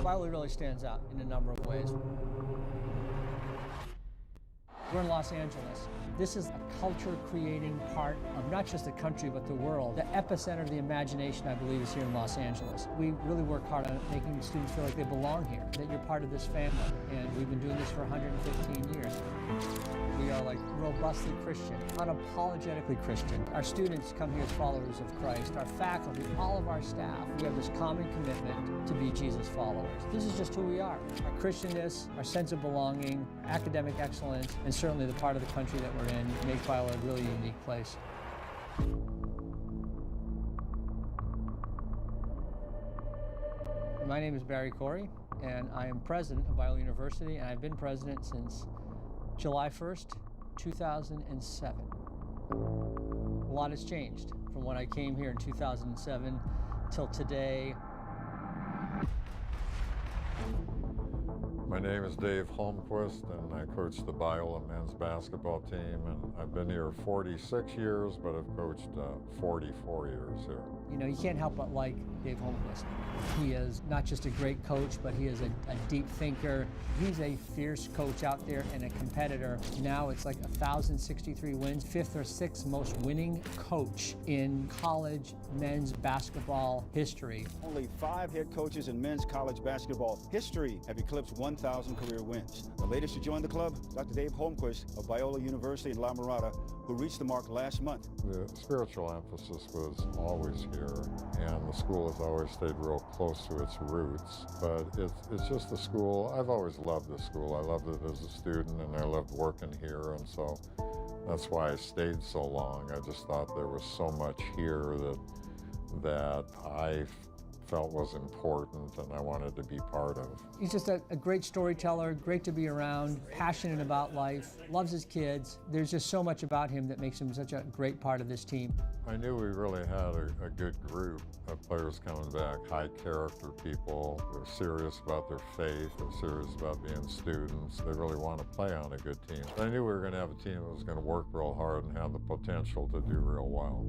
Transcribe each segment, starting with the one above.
Biola really stands out in a number of ways. We're in Los Angeles. This is a culture-creating part of not just the country, but the world. The epicenter of the imagination, I believe, is here in Los Angeles. We really work hard on making students feel like they belong here, that you're part of this family. And we've been doing this for 115 years. We are like robustly Christian, unapologetically Christian. Our students come here as followers of Christ. Our faculty, all of our staff, we have this common commitment to be Jesus followers. This is just who we are. Our Christianness, our sense of belonging, academic excellence, and certainly the part of the country that we're in make Biola a really unique place. My name is Barry Corey, and I am president of Biola University, and I've been president since July 1st, 2007. A lot has changed from when I came here in 2007 till today. My name is Dave Holmquist, and I coach the Biola men's basketball team, and I've been here 46 years, but I've coached 44 years here. You know, you can't help but like Dave Holmquist. He is not just a great coach, but he is a deep thinker. He's a fierce coach out there and a competitor. Now it's like 1,063 wins, 5th or 6th most winning coach in college men's basketball history. Only 5 head coaches in men's college basketball history have eclipsed 1,000 career wins. The latest to join the club, Dr. Dave Holmquist of Biola University in La Mirada, who reached the mark last month. The spiritual emphasis was always here, and the school has always stayed real close to its roots. But it's just a school. I've always loved this school. I loved it as a student, and I loved working here, and so that's why I stayed so long. I just thought there was so much here that I felt was important and I wanted to be part of. He's just a great storyteller, great to be around, passionate about life, loves his kids. There's just so much about him that makes him such a great part of this team. I knew we really had a good group of players coming back, high character people. They're serious about their faith, they're serious about being students. They really want to play on a good team. I knew we were going to have a team that was going to work real hard and have the potential to do real well.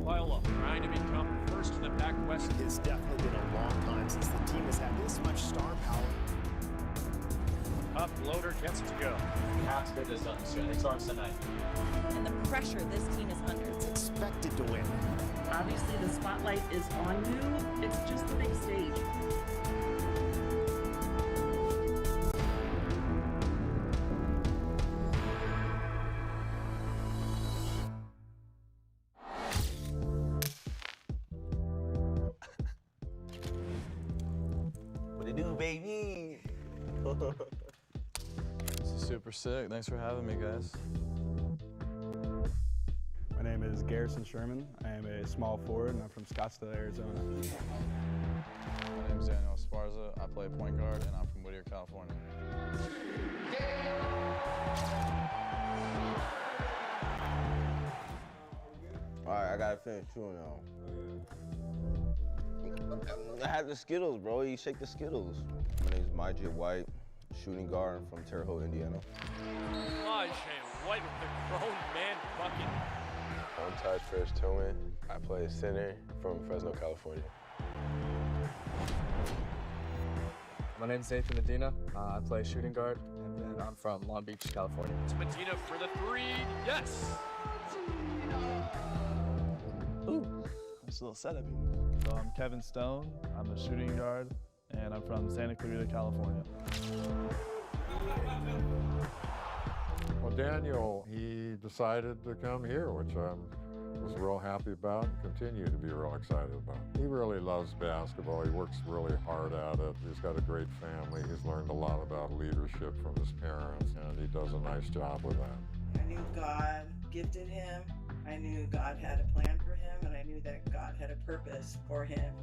Biola trying to become first in the Pac-West. It's definitely been a long time since the team has had this much star power. Up, Loader gets to go. We have to get this done this year. It starts tonight. And the pressure this team is under. It's expected to win. Obviously, the spotlight is on you. It's just the big stage. What it do, baby? This is super sick. Thanks for having me, guys. My name is Garrison Sherman. I am a small forward, and I'm from Scottsdale, Arizona. My name is Daniel Esparza. I play point guard, and I'm from Whittier, California. All right, I gotta finish chewing now. I had the Skittles, bro. You shake the Skittles. My name is Myjay White, shooting guard. I'm from Terre Haute, Indiana. Myjay White with the grown man bucket. I'm Taj Fresh Tillman. I play center from Fresno, California. My name is Nathan Medina. I play shooting guard, and then I'm from Long Beach, California. It's Medina for the three. Yes! Ooh, nice little setup. So I'm Kevin Stone. I'm a shooting guard, and I'm from Santa Clarita, California. Well, Daniel, he decided to come here, which I was real happy about and continue to be real excited about. He really loves basketball. He works really hard at it. He's got a great family. He's learned a lot about leadership from his parents, and he does a nice job with that. I knew God gifted him. I knew God had a plan for him, and I knew that God had a purpose for him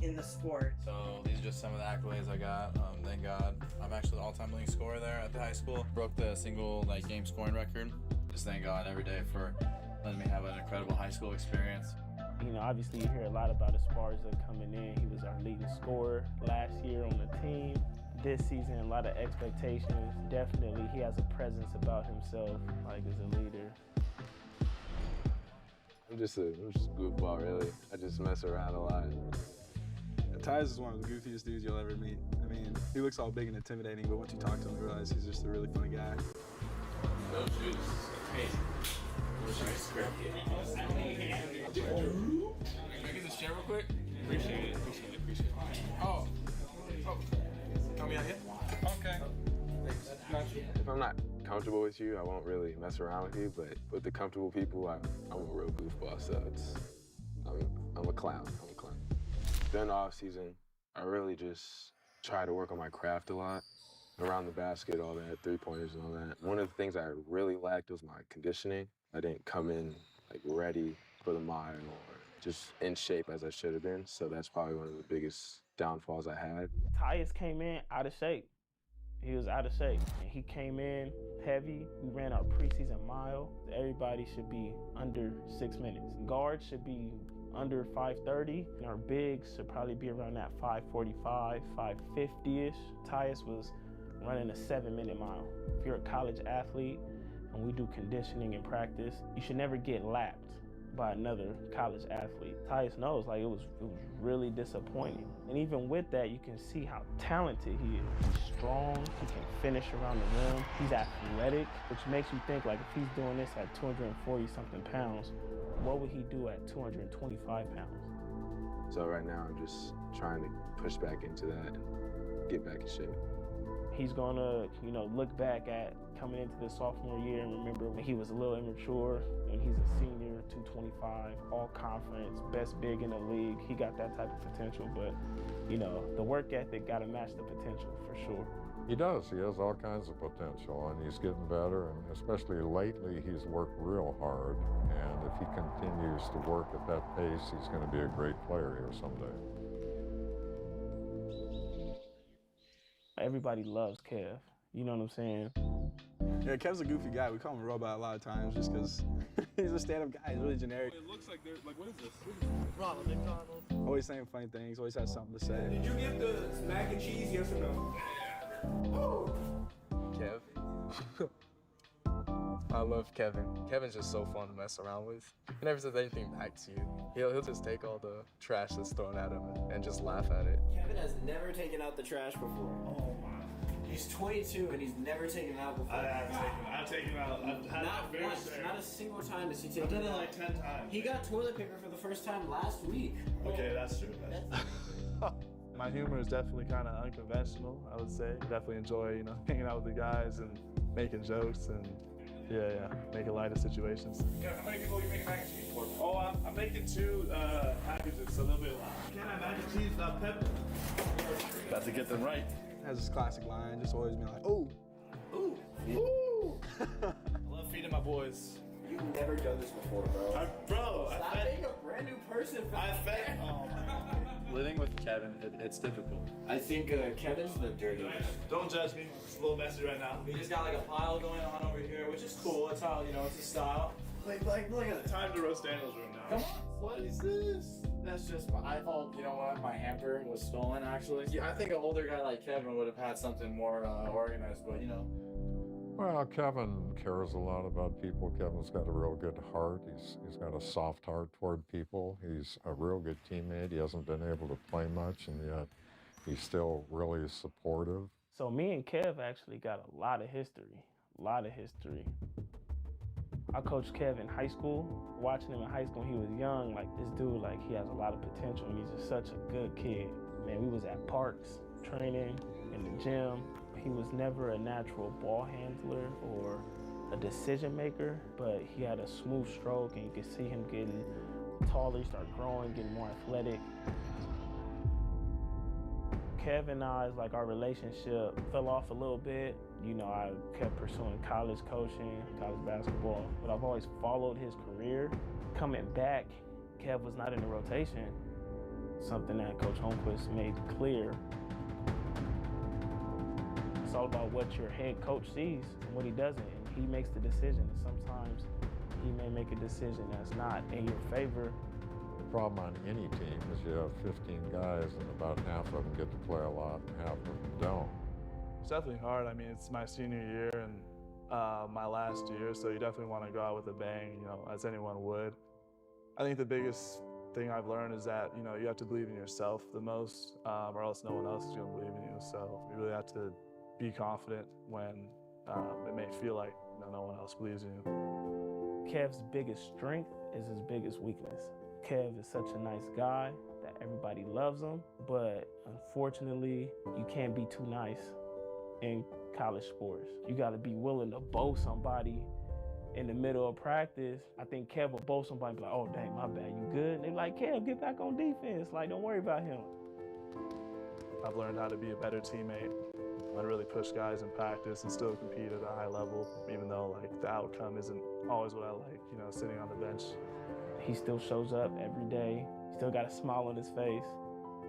in the sport. So these are just some of the accolades I got. Thank God. I'm actually the all-time leading scorer there at the high school. Broke the single game scoring record. Just thank God every day for letting me have an incredible high school experience. You know, obviously you hear a lot about Esparza coming in. He was our leading scorer last year on the team. This season, a lot of expectations. Definitely, he has a presence about himself, like as a leader. I'm just a goofball, really. I just mess around a lot. Tyus is one of the goofiest dudes you'll ever meet. I mean, he looks all big and intimidating, but once you talk to him, you realize he's just a really funny guy. No shoes. Crazy. Can I get this chair real quick? Appreciate it. Oh. Tell me out here? Okay. If I'm not comfortable with you, I won't really mess around with you, but with the comfortable people, I'm a real goofball, so I'm a clown. During the off season, I really just try to work on my craft a lot. Around the basket, all that, three-pointers and all that. One of the things I really lacked was my conditioning. I didn't come in ready for the mile or just in shape as I should have been. So that's probably one of the biggest downfalls I had. Tyus came in out of shape. He was out of shape. And he came in heavy. We ran our preseason mile. Everybody should be under 6 minutes. Guards should be under 5:30, and our bigs should probably be around that 5:45, 5:50-ish. Tyus was running a 7-minute mile. If you're a college athlete and we do conditioning and practice, you should never get lapped by another college athlete. Tyus knows, it was really disappointing. And even with that, you can see how talented he is. He's strong, he can finish around the rim, he's athletic, which makes you think, if he's doing this at 240-something pounds, what would he do at 225 pounds? So right now, I'm just trying to push back into that and get back in shape. He's gonna, look back at coming into the sophomore year and remember when he was a little immature, when he's a senior, 225, all conference, best big in the league. He got that type of potential, but, the work ethic gotta match the potential for sure. He does. He has all kinds of potential, and he's getting better, and especially lately, he's worked real hard, and if he continues to work at that pace, he's going to be a great player here someday. Everybody loves Kev. You know what I'm saying? Yeah, Kev's a goofy guy. We call him a robot a lot of times just because he's a stand-up guy. He's really generic. It looks like they're, what is this? Ronald McDonald. Always saying funny things, always has something to say. Did you get the mac and cheese, yes or no? Kev. I love Kevin. Kevin's just so fun to mess around with. He never says anything back to you. He'll just take all the trash that's thrown at him and just laugh at it. Kevin has never taken out the trash before. Oh my. He's 22 and he's never taken it out before. I've taken it out. Not once, not a single time has he taken I've it done out. it like 10 times. He got toilet paper for the first time last week. Okay, that's true. My humor is definitely kind of unconventional, I would say. Definitely enjoy, hanging out with the guys and making jokes and, making light of situations. Yeah, how many people are you making mac and cheese for? Oh, I'm making 2 packages, a little bit loud. Can I mac and cheese without pepper? Got to get them right. Has this classic line, just always being like, ooh. Ooh. Ooh. I love feeding my boys. You've never done this before, bro. Stop being a brand new person. Living with Kevin, it's difficult. I think Kevin's the dirtiest. Don't judge me. It's a little messy right now. We just got a pile going on over here, which is cool. It's how, it's a style. Look at the Time to roast Daniel's room now. Come on. What is this? That's just my fault. You know what? My hamper was stolen, actually. Yeah, I think an older guy like Kevin would have had something more organized, but Well, Kevin cares a lot about people. Kevin's got a real good heart. He's got a soft heart toward people. He's a real good teammate. He hasn't been able to play much, and yet he's still really supportive. So me and Kev actually got a lot of history. I coached Kev in high school. Watching him in high school when he was young, this dude, he has a lot of potential, and he's just such a good kid. Man, we was at parks, training, in the gym. He was never a natural ball handler or a decision maker, but he had a smooth stroke, and you could see him getting taller, he started growing, getting more athletic. Kev and I's, our relationship fell off a little bit. I kept pursuing college coaching, college basketball, but I've always followed his career. Coming back, Kev was not in the rotation, something that Coach Holmquist made clear. It's all about what your head coach sees and what he doesn't, and he makes the decision. And sometimes he may make a decision that's not in your favor. The problem on any team is you have 15 guys, and about half of them get to play a lot, and half of them don't. It's definitely hard. I mean, it's my senior year and my last year, so you definitely want to go out with a bang, as anyone would. I think the biggest thing I've learned is that, you know, you have to believe in yourself the most, or else no one else is going to believe in you. So you really have to be confident when it may feel like no one else believes in you. Kev's biggest strength is his biggest weakness. Kev is such a nice guy that everybody loves him, but unfortunately, you can't be too nice in college sports. You got to be willing to bow somebody in the middle of practice. I think Kev will bow somebody and be like, oh, dang, my bad, you good? And they're like, Kev, get back on defense. Like, don't worry about him. I've learned how to be a better teammate and really push guys in practice and still compete at a high level, even though like the outcome isn't always what I like, you know, sitting on the bench. He still shows up every day. He still got a smile on his face.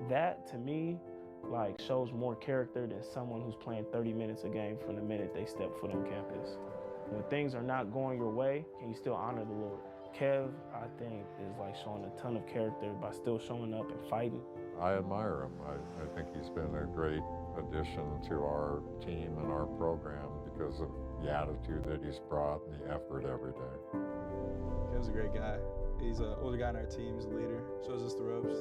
That, to me, like shows more character than someone who's playing 30 minutes a game from the minute they step foot on campus. When things are not going your way, can you still honor the Lord? Kev, I think, is like showing a ton of character by still showing up and fighting. I admire him. I think he's been a great addition to our team and our program because of the attitude that he's brought and the effort every day. Kev's a great guy. He's an older guy on our team. He's a leader. Shows us the ropes.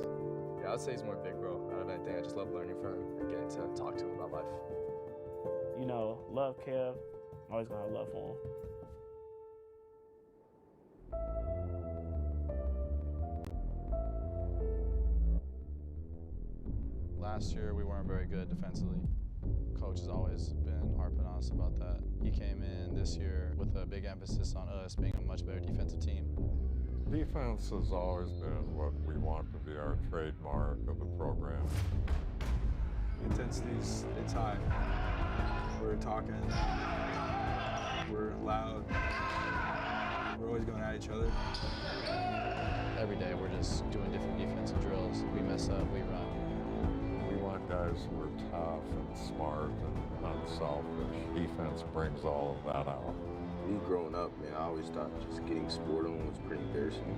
Yeah, I'd say he's more big bro. Out of anything, I just love learning from him and getting to talk to him about life. You know, love Kev. I'm always gonna have love for him. Last year, we weren't very good defensively. Coach has always been harping on us about that. He came in this year with a big emphasis on us being a much better defensive team. Defense has always been what we want to be our trademark of the program. The intensity's it's high. We're talking. We're loud. We're always going at each other. Every day, we're just doing different defensive drills. We mess up, we run. We want guys who are tough and smart and unselfish. Defense brings all of that out. Me growing up, man, I always thought just getting scored on was pretty embarrassing.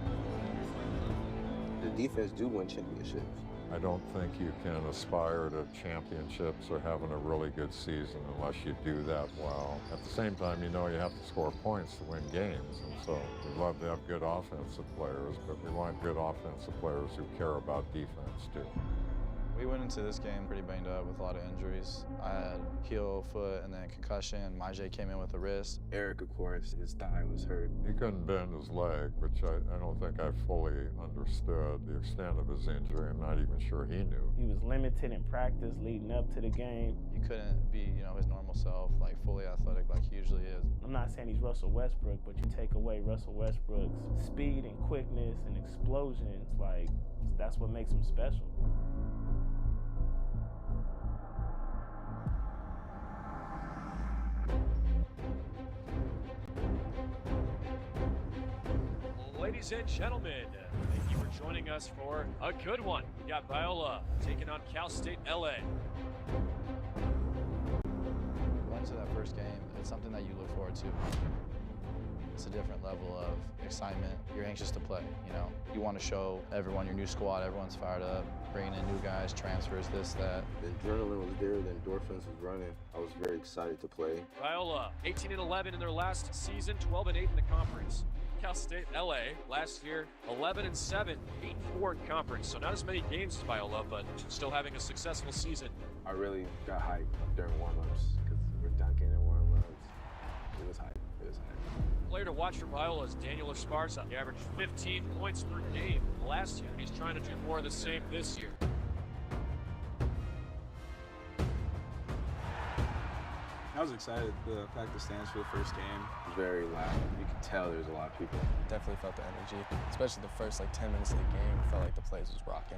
The defense do win championships. I don't think you can aspire to championships or having a really good season unless you do that well. At the same time, you know you have to score points to win games, and so we'd love to have good offensive players, but we want good offensive players who care about defense too. We went into this game pretty banged up with a lot of injuries. I had heel, foot, and then concussion. Majay came in with a wrist. Eric, of course, his thigh was hurt. He couldn't bend his leg, which I don't think I fully understood the extent of his injury. I'm not even sure he knew. He was limited in practice leading up to the game. He couldn't be, his normal self, like fully athletic like he usually is. I'm not saying he's Russell Westbrook, but you take away Russell Westbrook's speed and quickness and explosions, like that's what makes him special. Ladies and gentlemen, thank you for joining us for a good one. We got Biola taking on Cal State LA. Going into that first game, it's something that you look forward to. It's a different level of excitement. You're anxious to play, You want to show everyone your new squad, everyone's fired up, bringing in new guys, transfers, this, that. The adrenaline was there, the endorphins was running. I was very excited to play. Biola, 18-11 in their last season, 12-8 in the conference. Cal State LA last year 11-7, 8-4 in conference. So not as many games as Biola, but still having a successful season. I really got hyped during warm-ups because we're dunking in warm-ups. It was hype. Player to watch for Biola is Daniel Esparza. He averaged 15 points per game last year. He's trying to do more of the same this year. I was excited to pack the stands for the first game. It was very loud. You could tell there was a lot of people. Definitely felt the energy, especially the first 10 minutes of the game. Felt like the place was rocking.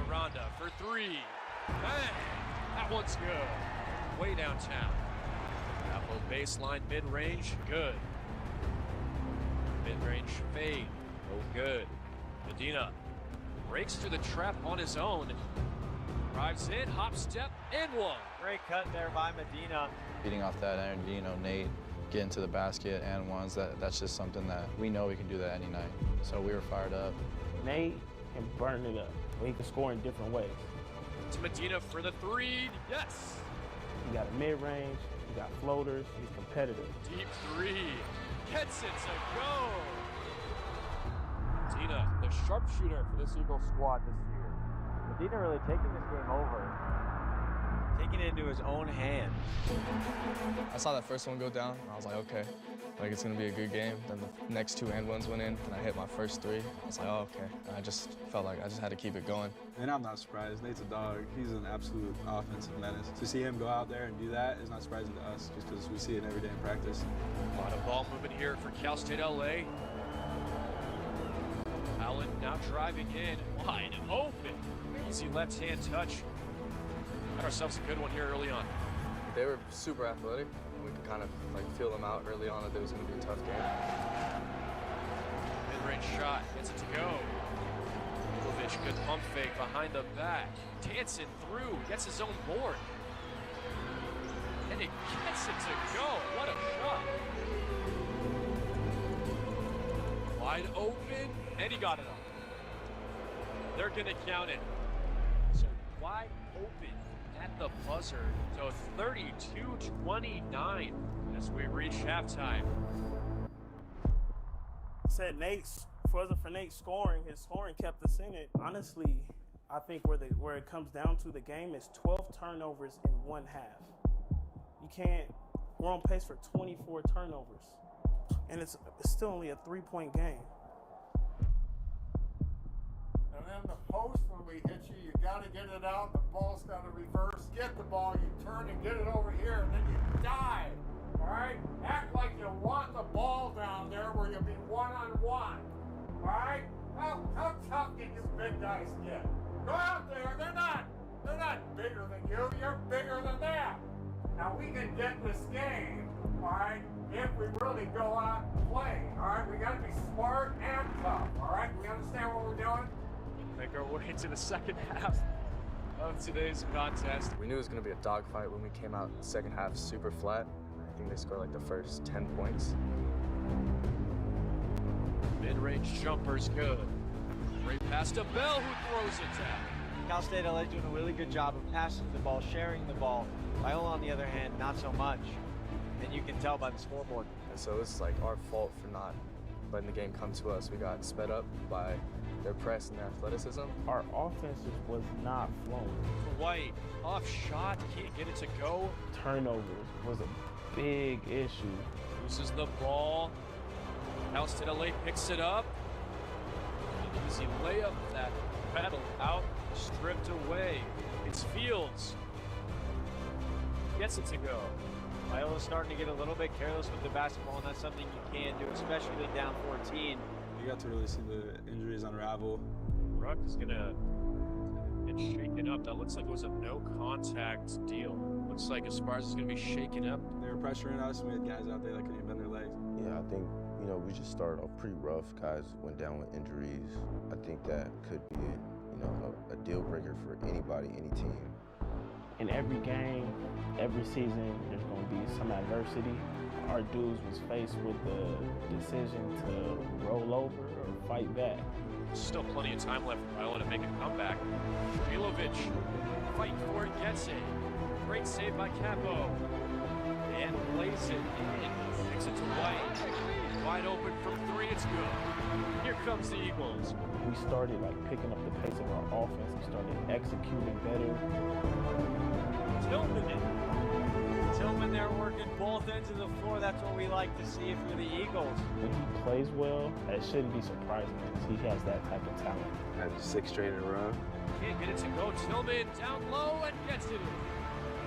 Miranda for three. Bang! That one's good. Way downtown. Apple baseline mid-range, good. Mid-range fade, no good. Medina breaks through the trap on his own. Drives in, hop step, and one. Great cut there by Medina. Feeding off that energy, Nate getting to the basket and ones, that's just something that we know we can do that any night. So we were fired up. Nate can burn it up. He can score in different ways. To Medina for the three, yes. He got a mid-range, He got floaters. He's competitive. Deep three. Gets it to go. Medina, the sharpshooter for this Eagles squad this year. Medina really taking this game over. Taking it into his own hands. I saw that first one go down, and I was like, okay, like it's gonna be a good game. Then the next 2 and ones went in, and I hit my first 3. I was like, oh, okay. And I just felt like I just had to keep it going. And I'm not surprised. Nate's a dog. He's an absolute offensive menace. To see him go out there and do that is not surprising to us, just because we see it every day in practice. A lot of ball movement here for Cal State LA. Allen now driving in, wide open. Easy left-hand touch. Got ourselves a good one here early on. They were super athletic, and we could kind of like feel them out early on that it was going to be a tough game. Mid-range shot, gets it to go. Milovic, good pump fake behind the back. Dancing through, gets his own board. And it gets it to go. What a shot. Wide open, and he got it off. They're gonna count it. So wide open at the buzzer. So 32-29 as we reach halftime. Said Nate's, if it wasn't for Nate scoring, his scoring kept us in it. Honestly, I think where it comes down to the game is 12 turnovers in 1 half. You can't, we're on pace for 24 turnovers. And it's still only a 3-point game. And then the post, when we hit you, you got to get it out. The ball's got to reverse. Get the ball, you turn and get it over here, and then you dive. All right? Act like you want the ball down there where you'll be one-on-one. All right? How tough can you big guys get? Go out there. They're not bigger than you. You're bigger than them. Now we can get this game, all right, if we really go out and play. All right? We got to be smart and tough. All right? We understand what we're doing? Make our way to the second half of today's contest. We knew it was going to be a dogfight when we came out second half super flat. I think they scored like the first 10 points. Mid-range jumper's good. Great pass to Bell, who throws it down. Cal State LA doing a really good job of passing the ball, sharing the ball. Biola, on the other hand, not so much. And you can tell by the scoreboard. And so it's like our fault for not letting the game come to us. We got sped up by their press and their athleticism. Our offense just was not flowing. White, off shot, can't get it to go. Turnovers was a big issue. Loses the ball. Cal State LA picks it up. An easy layup, that battle out, stripped away. It's Fields. Gets it to go. Biola's starting to get a little bit careless with the basketball, and that's something you can do, especially down 14. You got to really see the injuries unravel. Ruck is gonna get shaken up. That looks like it was a no contact deal. Looks like Esparza is gonna be shaken up. They were pressuring us. We had guys out there that couldn't even bend their legs. Yeah, I think, we just started off pretty rough. Guys went down with injuries. I think that could be, a deal breaker for anybody, any team. In every game, every season, there's going to be some adversity. Our dudes was faced with the decision to roll over or fight back. Still plenty of time left for Biola to make a comeback. Milovic, fight for it, gets it. Great save by Capo. And plays it in. Kicks it to White. Wide open from 3, it's good. Here comes the Eagles. We started picking up the pace of our offense. We started executing better. Tillman there working both ends of the floor. That's what we like to see for the Eagles. When he plays well, that shouldn't be surprising because he has that type of talent. Had 6 straight in a row. Can't get it to go. Tillman down low and gets it.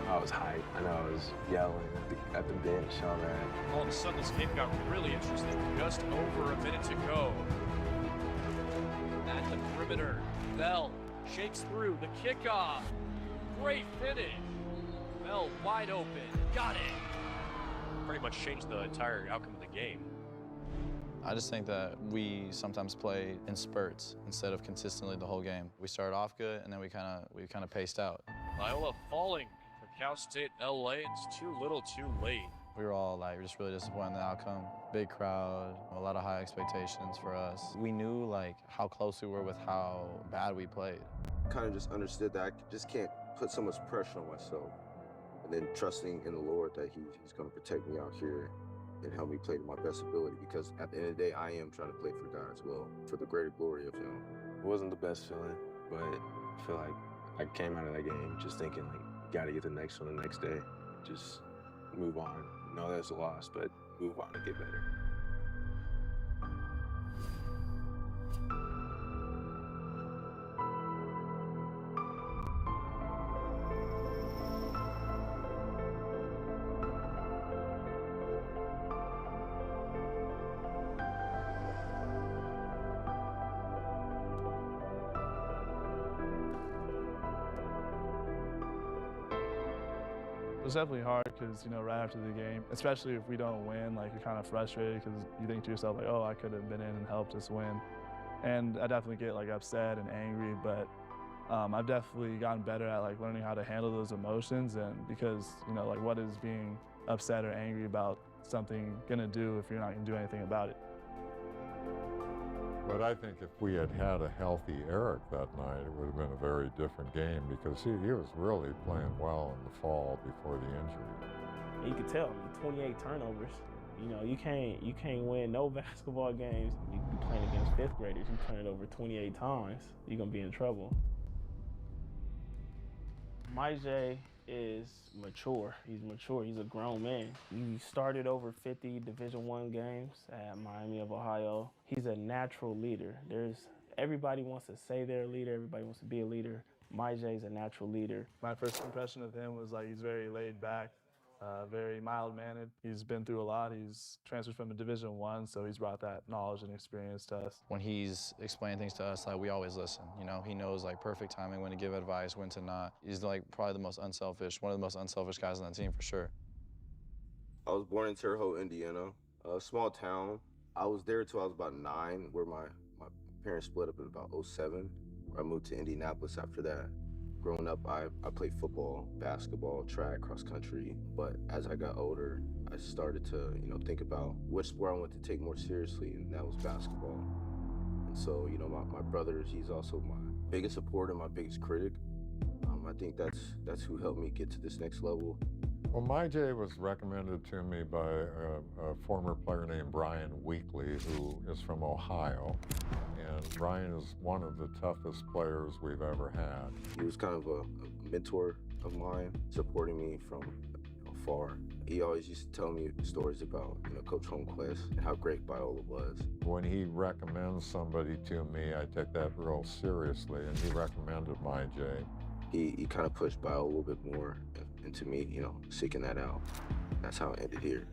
I was hyped. I know I was yelling at the bench, all that. All of a sudden, this game got really interesting. Just over a minute to go. At the perimeter, Bell shakes through the kickoff. Great finish. Bell wide open. Got it. Pretty much changed the entire outcome of the game. I just think that we sometimes play in spurts instead of consistently the whole game. We started off good, and then we kind of paced out. Biola falling for Cal State LA. It's too little, too late. We were all just really disappointed in the outcome. Big crowd, a lot of high expectations for us. We knew how close we were with how bad we played. Kind of just understood that I just can't put so much pressure on myself. and then trusting in the Lord that He's going to protect me out here and help me play to my best ability, because at the end of the day, I am trying to play for God as well, for the greater glory of Him. It wasn't the best feeling, but I feel like I came out of that game just thinking, like, you gotta get the next one the next day. Just move on. Know that's a loss, but move on and get better. It was definitely hard because, right after the game, especially if we don't win, like, you're kind of frustrated because you think to yourself, like, oh, I could have been in and helped us win. And I definitely get, like, upset and angry, but I've definitely gotten better at, like, learning how to handle those emotions, and because, like, what is being upset or angry about something gonna do if you're not gonna do anything about it? But I think if we had had a healthy Eric that night, it would have been a very different game, because he was really playing well in the fall before the injury. You could tell, 28 turnovers. You can't win no basketball games. You be playing against fifth graders. You turn it over 28 times, you're gonna be in trouble. MyJ is mature. He's mature. He's a grown man. He started over 50 Division I games at Miami of Ohio. He's a natural leader. Everybody wants to say they're a leader. Everybody wants to be a leader. MyJ's a natural leader. My first impression of him was like he's very laid back, very mild-mannered. He's been through a lot. He's transferred from a Division I, so he's brought that knowledge and experience to us. When he's explaining things to us, like, we always listen. He knows, like, perfect timing, when to give advice, when to not. He's, like, probably one of the most unselfish guys on that team for sure. I was born in Terre Haute, Indiana, a small town. I was there till I was about 9, where my parents split up in about 2007, where I moved to Indianapolis after that. Growing up, I played football, basketball, track, cross country. But as I got older, I started to, think about which sport I wanted to take more seriously, and that was basketball. And so, my brother, he's also my biggest supporter, my biggest critic. I think that's who helped me get to this next level. Well, MyJ was recommended to me by a former player named Brian Weekly, who is from Ohio. And Brian is one of the toughest players we've ever had. He was kind of a mentor of mine, supporting me from afar. He always used to tell me stories about, Coach Holmquist and how great Biola was. When he recommends somebody to me, I take that real seriously, and he recommended MyJ. He kind of pushed Biola a little bit more into me, seeking that out. That's how it ended here.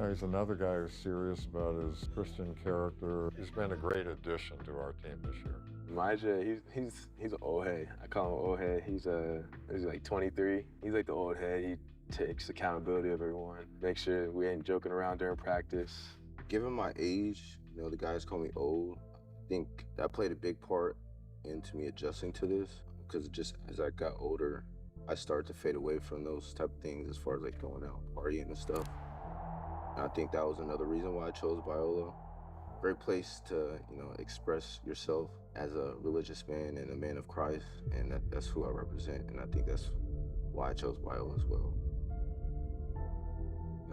He's another guy who's serious about his Christian character. He's been a great addition to our team this year. MyJ, he's an old head. I call him old head. He's like 23. He's like the old head. He takes accountability of everyone. Make sure we ain't joking around during practice. Given my age, the guys call me old. I think that played a big part into me adjusting to this, because just as I got older, I started to fade away from those type of things as far as like going out, partying and stuff. And I think that was another reason why I chose Biola. Great place to, express yourself as a religious man and a man of Christ, and that's who I represent, and I think that's why I chose Biola as well.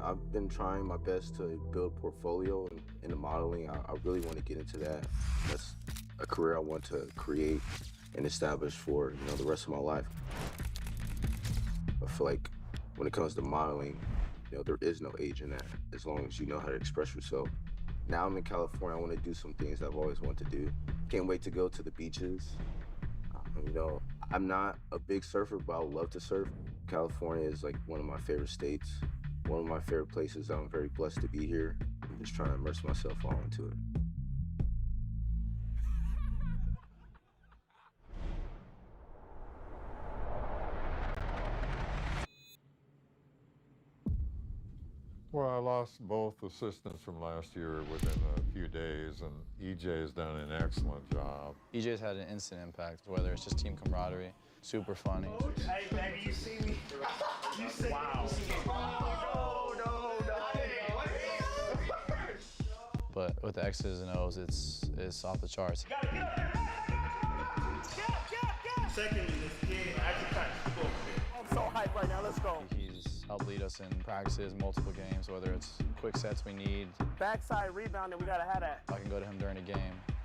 I've been trying my best to build a portfolio in the modeling. I really want to get into that. That's a career I want to create and establish for, the rest of my life. I feel like when it comes to modeling, there is no age in that, as long as you know how to express yourself. Now I'm in California, I want to do some things I've always wanted to do. Can't wait to go to the beaches. I'm not a big surfer, but I would love to surf. California is like one of my favorite states, one of my favorite places. I'm very blessed to be here. I'm just trying to immerse myself all into it. Well, I lost both assistants from last year within a few days, and EJ has done an excellent job. EJ's had an instant impact, whether it's just team camaraderie, super funny. Hey, baby, you see me? You see wow. No. But with the X's and O's, it's off the charts. Get up. Secondly, this kid, I'm so hyped right now. Let's go. He's help lead us in practices, multiple games, whether it's quick sets we need. Backside rebounding, we gotta have that. I can go to him during a game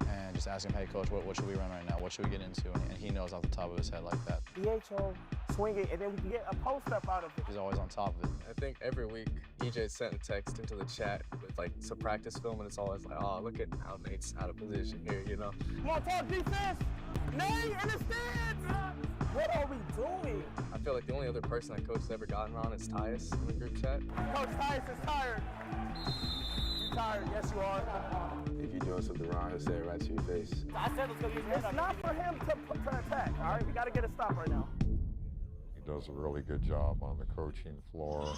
and just ask him, hey coach, what should we run right now? What should we get into? And he knows off the top of his head like that. DHO, swing it, and then we can get a post up out of it. He's always on top of it. I think every week EJ sent a text into the chat with like some practice film, and it's always like, oh, look at how Nate's out of position here, you know? Come on, talk defense! Nate in the stands! What are we doing? I feel like the only other person that coach has ever gotten on is Tyus in the group chat. Coach Tyus is tired. You tired? Yes, you are. If you're doing something wrong, he'll say it right to your face. I said it's not for him to attack, all right? We got to get a stop right now. He does a really good job on the coaching floor.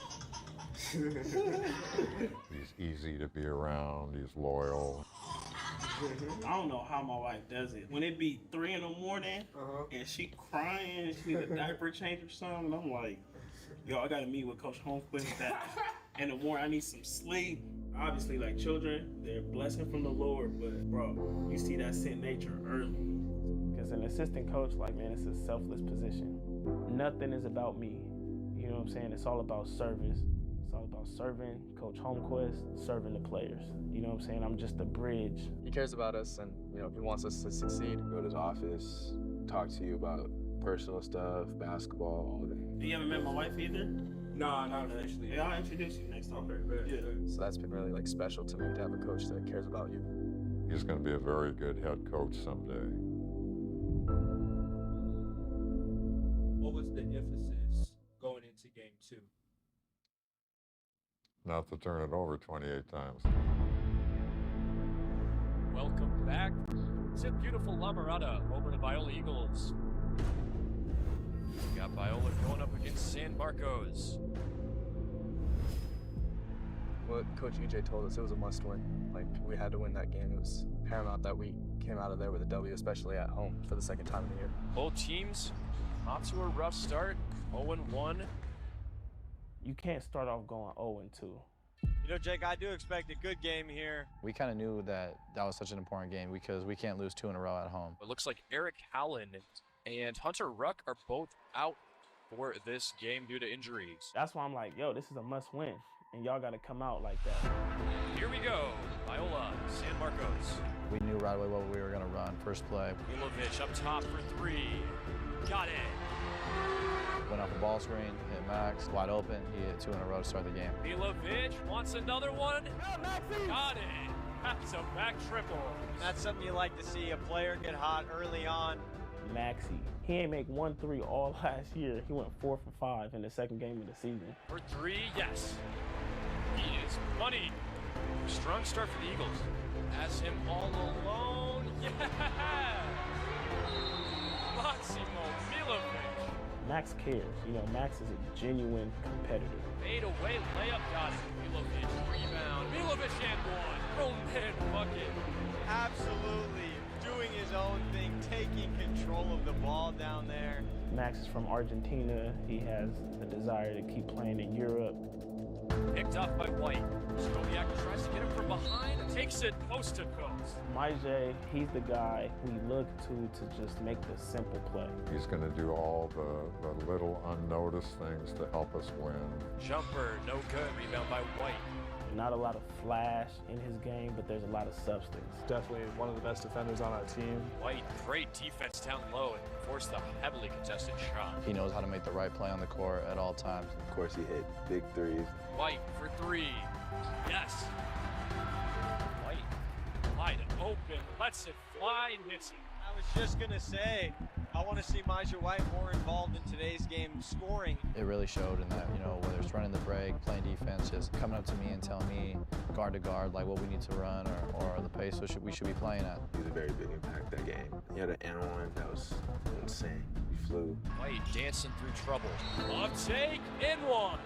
He's easy to be around. He's loyal. I don't know how my wife does it. When it be 3 in the morning and she crying, she need a diaper change or something, I'm like, yo, I gotta meet with Coach Holmquist that in the morning I need some sleep. Obviously, like children, they're a blessing from the Lord, but bro, you see that sin nature early. Because an assistant coach, like, man, it's a selfless position. Nothing is about me. You know what I'm saying? It's all about service. It's all about serving Coach Holmquist, serving the players. You know what I'm saying? I'm just a bridge. He cares about us, and you know, he wants us to succeed. Go to his office, talk to you about personal stuff, basketball, all that. You haven't met my wife either? No, not officially. Yeah, I'll introduce you next time. Yeah. So that's been really like special to me to have a coach that cares about you. He's going to be a very good head coach someday. What was the emphasis going into game 2? Not to turn it over 28 times. Welcome back to beautiful La Mirada, over to Biola Eagles. We got Biola going up against San Marcos. What Coach EJ told us, it was a must-win. Like, we had to win that game. It was paramount that we came out of there with a W, especially at home for the second time in the year. Both teams off to a rough start, 0-1. You can't start off going 0-2. You know, Jake, I do expect a good game here. We kind of knew that was such an important game because we can't lose 2 in a row at home. It looks like Eric Howland and Hunter Ruck are both out for this game due to injuries. That's why I'm like, yo, this is a must-win, and y'all got to come out like that. Here we go, Biola, San Marcos. We knew right away what we were going to run. First play. Milovic up top for 3. Got it. Went off the ball screen, hit Max, wide open. He hit 2 in a row to start the game. Milovic wants another one. Got it. That's a back triple. That's something you like to see, a player get hot early on. Maxey, he ain't make 1 3 all last year. He went 4 for 5 in the second game of the season. For 3, yes. He is money. Strong start for the Eagles. Has him all alone. Yeah! Massimo Milovic. Max cares. You know, Max is a genuine competitor. Fade away, layup, got it. Milovic, rebound. Milovic and 1. Oh man, bucket. Absolutely doing his own thing, taking control of the ball down there. Max is from Argentina. He has a desire to keep playing in Europe. Picked up by White. Stobiak tries to get him from behind, takes it coast to coast. Myjai, he's the guy we look to just make the simple play. He's going to do all the little unnoticed things to help us win. Jumper, no good. Rebound by White. Not a lot of flash in his game, but there's a lot of substance. Definitely one of the best defenders on our team. White, great defense down low and forced the heavily contested shot. He knows how to make the right play on the court at all times. Of course, he hit big threes. White for 3. Yes. White wide open, lets it fly, hits it. I was just going to say, I want to see Myjai White more involved in today's game scoring. It really showed in that, you know, whether it's running the break, playing defense, just coming up to me and telling me guard to guard, like what we need to run or the pace we should be playing at. He was a very big impact that game. He had an and-one that was insane. He flew. White dancing through trouble. Up take, in-one.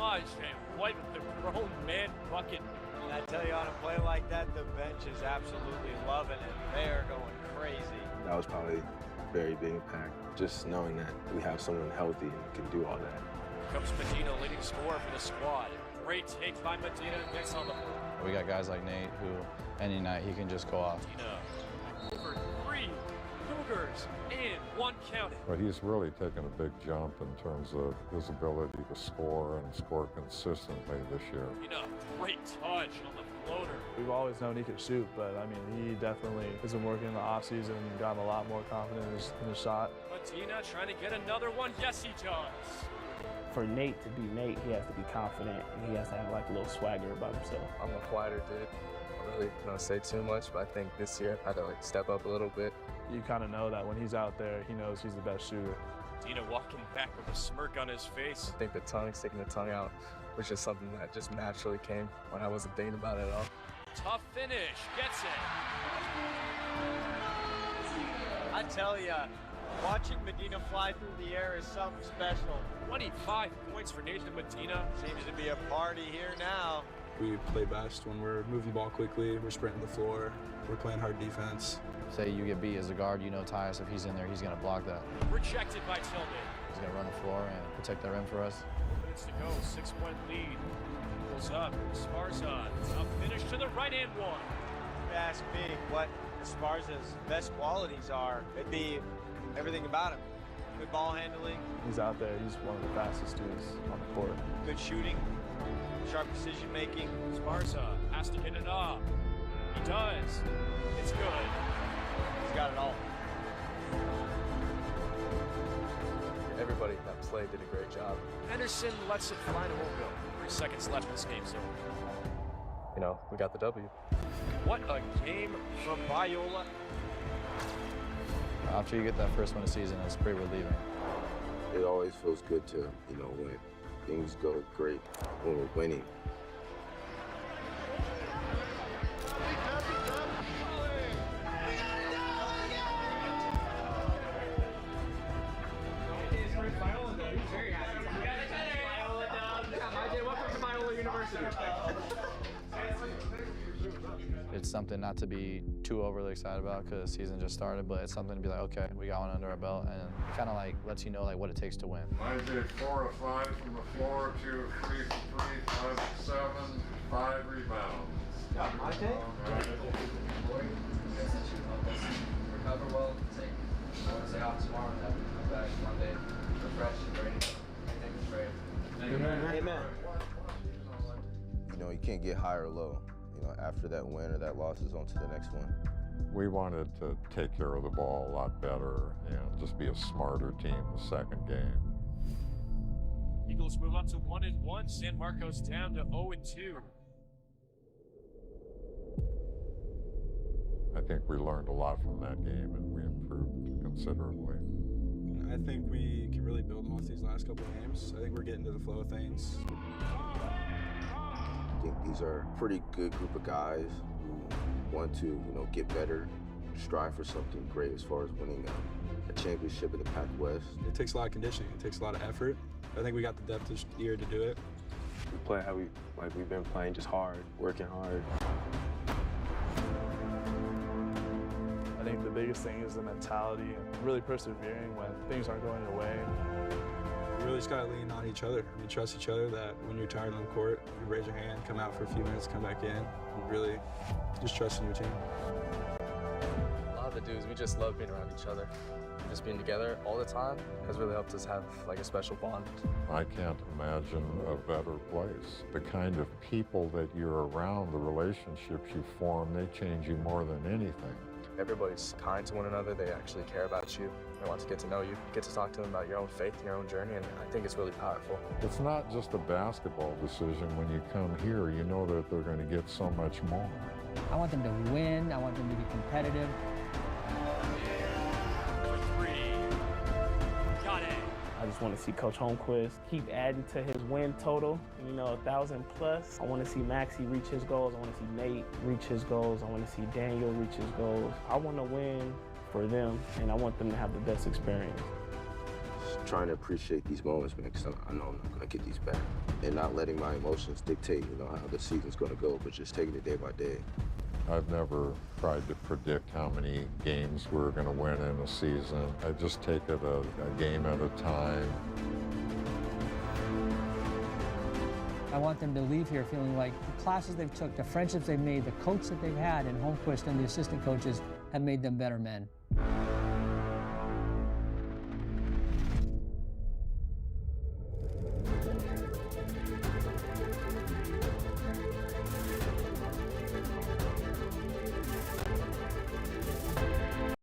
Myjai White with the grown man bucket. And I tell you, on a play like that, the bench is absolutely loving it. They are going crazy. That was probably a very big impact. Just knowing that we have someone healthy and can do all that. Comes Medina, leading scorer for the squad. Great take by Medina, gets on the board. We got guys like Nate who, any night, he can just go off. Medina, over 3. No Cougars in one county. But he's really taken a big jump in terms of his ability to score and score consistently this year. Great touch on the floater. We've always known he could shoot, but I mean, he definitely has been working in the offseason and gotten a lot more confident in his shot. Medina trying to get another one. Yes, he does. For Nate to be Nate, he has to be confident and he has to have like a little swagger about himself. I'm a quieter dude. I really don't say too much, but I think this year I've had to step up a little bit. You kind of know that when he's out there, he knows he's the best shooter. Dina walking back with a smirk on his face. I think sticking the tongue out, was just something that just naturally came when I wasn't thinking about it at all. Tough finish, gets it. I tell ya, watching Medina fly through the air is something special. 25 points for Nathan Medina. Seems to be a party here now. We play best when we're moving the ball quickly, we're sprinting the floor, we're playing hard defense. Say you get beat as a guard, you know Tyus, if he's in there, he's going to block that. Rejected by Tillman. He's going to run the floor and protect the rim for us. Minutes to go, 6-point lead. Pulls up, Esparza, a finish to the right and one. If you ask me what Esparza's best qualities are, it'd be everything about him. Good ball handling. He's out there, he's one of the fastest dudes on the court. Good shooting, sharp decision making. Esparza has to get it up. He does. It's good. He's got it all. Everybody that played did a great job. Henderson lets it fly and won't go. 3 seconds left in this game, so. We got the W. What a game from Biola. After you get that first win of the season, it's pretty relieving. It always feels good to, when things go great, when we're winning. It's something not to be too overly excited about because the season just started, but it's something to be like, okay, we got one under our belt, and it kind of lets you know what it takes to win. IJ 4 of 5 from the floor, 2 of 3 from 3, 5 of 7, 5 rebounds. Yeah, IJ? Recover well, take Wednesday off tomorrow, and then come back Monday, refreshed and ready. Everything was great. Amen. Amen. You can't get high or low. After that win or that loss is on to the next one. We wanted to take care of the ball a lot better and just be a smarter team the second game. Eagles move up to 1-1. San Marcos down to 0-2. I think we learned a lot from that game and we improved considerably. I think we can really build off these last couple of games. I think we're getting to the flow of things. I think these are a pretty good group of guys who want to, get better, strive for something great as far as winning a championship in the Pac-West. It takes a lot of conditioning. It takes a lot of effort. I think we got the depth this year to do it. We play how we've been playing, just hard, working hard. I think the biggest thing is the mentality and really persevering when things aren't going your way. We really just got to lean on each other. Trust each other that when you're tired on the court, you raise your hand, come out for a few minutes, come back in, and really just trust in your team. A lot of the dudes, we just love being around each other. Just being together all the time has really helped us have a special bond. I can't imagine a better place. The kind of people that you're around, the relationships you form, they change you more than anything. Everybody's kind to one another. They actually care about you. They want to get to know you, get to talk to them about your own faith, your own journey, and I think it's really powerful. It's not just a basketball decision. When you come here, you know that they're going to get so much more. I want them to win. I want them to be competitive. For 3. Got it. I just want to see Coach Holmquist keep adding to his win total, 1,000 plus. I want to see Maxey reach his goals. I want to see Nate reach his goals. I want to see Daniel reach his goals. I want to win for them, and I want them to have the best experience. Just trying to appreciate these moments, man, because I know I'm not going to get these back. And not letting my emotions dictate, how the season's going to go, but just taking it day by day. I've never tried to predict how many games we're going to win in a season. I just take it a game at a time. I want them to leave here feeling like the classes they've took, the friendships they've made, the coach that they've had, and Holmquist and the assistant coaches have made them better men.